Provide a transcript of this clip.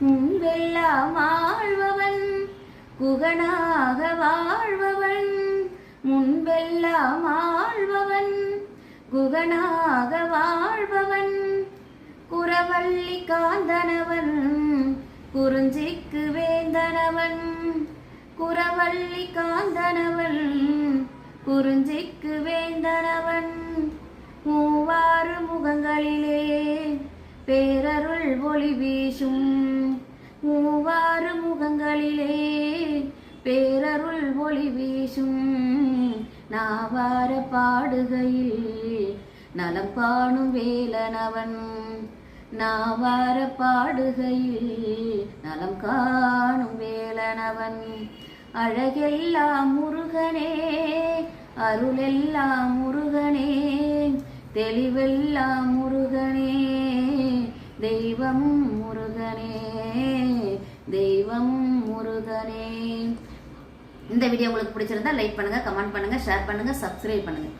முன்பெல்லாம் ஆழ்பவன் குகனாக வாழ்பவன், முன்பெல்லாம் ஆழ்பவன் குகனாக வாழ்பவன், குரவள்ளி காந்தனவன் குறிஞ்சிக்கு வேந்தனவன், குரவள்ளி காந்தனவன் குறிஞ்சிக்கு வேந்தனவன், மூவாறு முகங்களிலே பேரருள் ஒளி வீசும், மூவாறு முகங்களிலே பேரருள் ஒளி வீசும், நாவார பாடுகையில் நலம் காணும் வேலனவன், நாவார பாடுகையில் நலம் காணும் வேலனவன், அழகெல்லாம் முருகனே அருளெல்லாம் முருகனே, தெளிவெல்லாம் முருகனே, தெய்வம் முருகனே, தெய்வம் முருகனே. இந்த வீடியோ உங்களுக்கு பிடிச்சிருந்தா லைக் பண்ணுங்க, கமெண்ட் பண்ணுங்க, ஷேர் பண்ணுங்க, சப்ஸ்கிரைப் பண்ணுங்க.